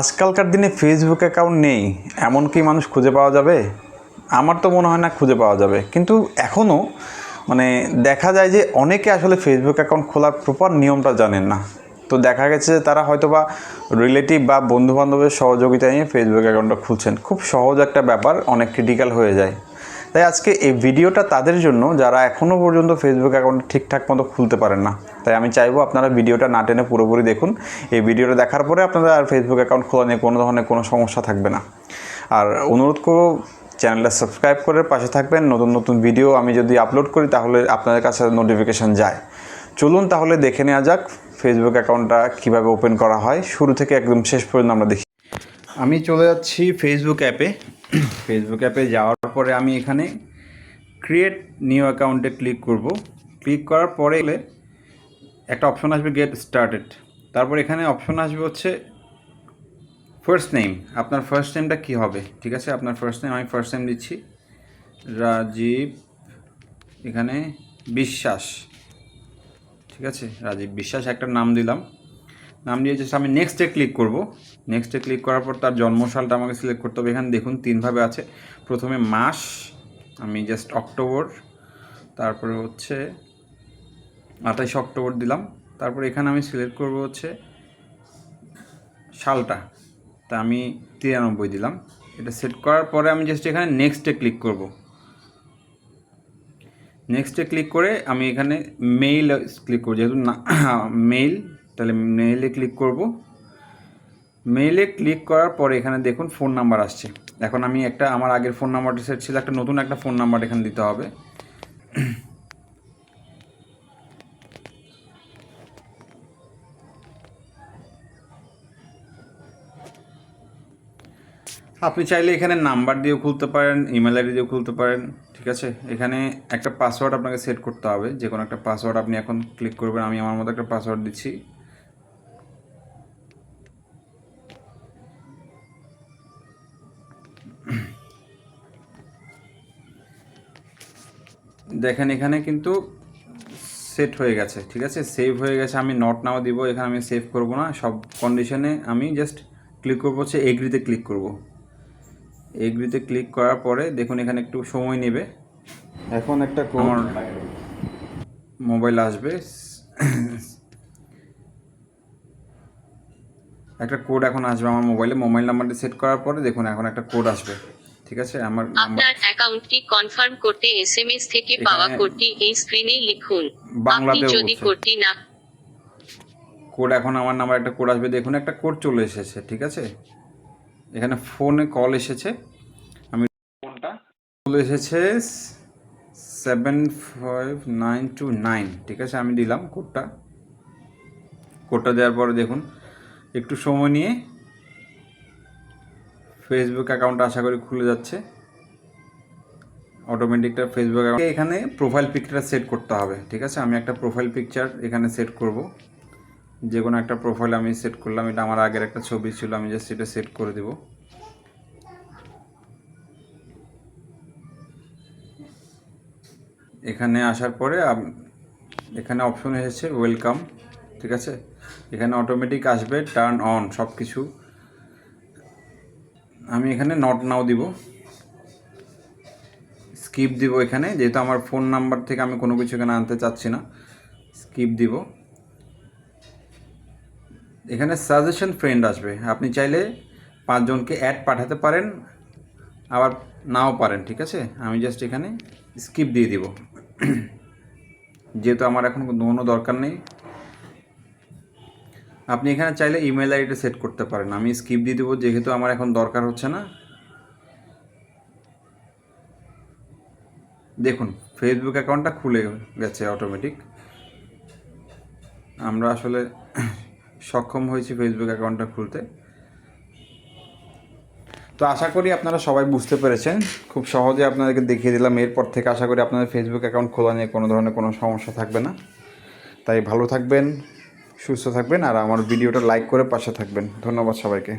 আজকালকার দিনে Facebook account নেই এমন কি মানুষ খুঁজে পাওয়া যাবে? আমার তো মনে হয় না খুঁজে পাওয়া যাবে, কিন্তু এখনও দেখা যায় যে অনেকে আসলে ফেসবুক অ্যাকাউন্ট খোলার প্রপার নিয়মটা জানেন না। তো দেখা গেছে যে তারা হয়তো বা রিলেটিভ বা বন্ধুবান্ধবের সহযোগিতা নিয়ে ফেসবুক অ্যাকাউন্টটা খুলছেন। খুব সহজ একটা ব্যাপার, অনেক ক্রিটিক্যাল হয়ে যায়। তাই আজকে এই ভিডিওটা তাদের জন্য যারা এখনও পর্যন্ত ফেসবুক অ্যাকাউন্ট ঠিকঠাক মতো খুলতে পারেন না। তাই আমি চাইবো আপনারা ভিডিওটা না টেনে পুরোপুরি দেখুন। এই ভিডিওটা দেখার পরে আপনাদের আর ফেসবুক অ্যাকাউন্ট খোলা নিয়ে কোনো ধরনের কোনো সমস্যা থাকবে না। আর অনুরোধ করব, চ্যানেলটা সাবস্ক্রাইব করে পাশে থাকবেন। নতুন নতুন ভিডিও আমি যদি আপলোড করি তাহলে আপনাদের কাছে নোটিফিকেশান যায়। চলুন তাহলে দেখে নেওয়া যাক ফেসবুক অ্যাকাউন্টটা কীভাবে ওপেন করা হয়, শুরু থেকে একদম শেষ পর্যন্ত আমরা দেখি। আমি চলে যাচ্ছি ফেসবুক অ্যাপে। ফেসবুক অ্যাপে যাওয়ার পরে আমি এখানে ক্রিয়েট নিউ অ্যাকাউন্টে ক্লিক করব। ক্লিক করার পরে একটা অপশন আসবে গেট স্টার্টেড। তারপর এখানে অপশন আসবে হচ্ছে ফার্স্ট নেম। আপনার ফার্স্ট নেমটা কী হবে? ঠিক আছে, আপনার ফার্স্ট নেম, আমি ফার্স্ট নেম দিচ্ছি রাজীব, এখানে বিশ্বাস। ঠিক আছে, রাজীব বিশ্বাস একটা নাম দিলাম। নাম দিয়ে জাস্ট আমি নেক্সটে ক্লিক করব। নেক্সটে ক্লিক করার পর তার জন্মসালটা আমাকে সিলেক্ট করতে হবে। এখানে দেখুন তিনভাবে আছে। প্রথমে মাস, আমি জাস্ট অক্টোবর, তারপরে হচ্ছে 28 অক্টোবর দিলাম। তারপর এখানে আমি সিলেক্ট করব হচ্ছে সালটা, তা আমি 93 দিলাম। এটা সেট করার পরে আমি জাস্ট এখানে নেক্সটে ক্লিক করব। নেক্সটে ক্লিক করে আমি এখানে মেইল ক্লিক করব, যেহেতু না মেইল, তাহলে মেইলে ক্লিক করব। মেইলে ক্লিক করার পরে এখানে দেখুন ফোন নাম্বার আসছে। এখন আমি আমার আগের ফোন নাম্বারটা সেট ছিল, নতুন একটা ফোন নাম্বার এখানে দিতে হবে। আপনি চাইলে এখানে নাম্বার দিয়েও খুলতে পারেন, ইমেল আইডি দিয়েও খুলতে পারেন। ঠিক আছে, এখানে একটা পাসওয়ার্ড আপনাকে সেট করতে হবে, যে কোনো একটা পাসওয়ার্ড আপনি এখন ক্লিক করবেন। আমি আমার মতো একটা পাসওয়ার্ড দিচ্ছি। দেখেন এখানে কিন্তু সেট হয়ে গেছে। ঠিক আছে, সেভ হয়ে গেছে। আমি নট নাও দিব, এখানে আমি সেভ করব না। সব কন্ডিশনে আমি জাস্ট ক্লিক করবো হচ্ছে এগ্রিতে ক্লিক করব। এগ্রিতে ক্লিক করার পরে দেখুন এখানে একটু সময় নেবে। এখন একটা আমার মোবাইল আসবে, একটা কোড এখন আসবে আমার মোবাইলে। মোবাইল নাম্বারটি সেট করার পরে দেখুন এখন একটা কোড আসবে। ঠিক আছে, আপনার অ্যাকাউন্টটি কনফার্ম করতে এসএমএস থেকে পাওয়া কোডটি এই স্ক্রিনে লিখুন। আপনি যদি কোডটি না কোড, এখন আমার নাম্বার একটা কোড আসবে। দেখুন একটা কোড চলে এসেছে। ঠিক আছে, এখানে ফোনে কল এসেছে, আমি ফোনটা চলে এসেছে 75929। ঠিক আছে, আমি দিলাম কোডটা দেওয়ার পরে দেখুন একটু সময় নিয়ে ফেসবুক অ্যাকাউন্ট আশা করি খুলে যাচ্ছে অটোমেটিকটা। ফেসবুক অ্যাকাউন্ট এখানে প্রোফাইল পিকচার সেট করতে হবে। ঠিক আছে, আমি একটা প্রোফাইল পিকচার এখানে সেট করব। যে কোনো একটা প্রোফাইল আমি সেট করলাম। এটা আমার আগের একটা ছবি ছিল, আমি জাস্ট এটা সেট করে দেব। এখানে আসার পরে এখানে অপশন এসেছে ওয়েলকাম। ঠিক আছে, এখানে অটোমেটিক আসবে টার্ন অন সব কিছু। আমি এখানে নট নাও দিব, স্কিপ দিব। এখানে যেহেতু আমার ফোন নাম্বার থেকে আমি কোনো কিছু এখানে আনতে চাচ্ছি না, স্কিপ দিব। এখানে সাজেশন ফ্রেন্ড আসবে, আপনি চাইলে 5 জনকে অ্যাড পাঠাতে পারেন, আবার নাও পারেন। ঠিক আছে, আমি জাস্ট এখানে স্কিপ দিয়ে দিব, যেহেতু আমার এখন কোনো দরকার নেই। আপনি এখানে চাইলে ইমেল আইডিটা সেট করতে পারেন, আমি স্কিপ দিয়ে দেবো যেহেতু আমার এখন দরকার হচ্ছে না। দেখুন ফেসবুক অ্যাকাউন্টটা খুলে গেছে অটোমেটিক। আমরা আসলে সক্ষম হয়েছি ফেসবুক অ্যাকাউন্টটা খুলতে। তো আশা করি আপনারা সবাই বুঝতে পেরেছেন, খুব সহজে আপনাদেরকে দেখিয়ে দিলাম। এরপর থেকে আশা করি আপনাদের ফেসবুক অ্যাকাউন্ট খোলা নিয়ে কোনো ধরনের কোনো সমস্যা থাকবে না। তাই ভালো থাকবেন, সুস্থ থাকবেন, আর আমার ভিডিওটা লাইক করে পাশে থাকবেন। ধন্যবাদ সবাইকে।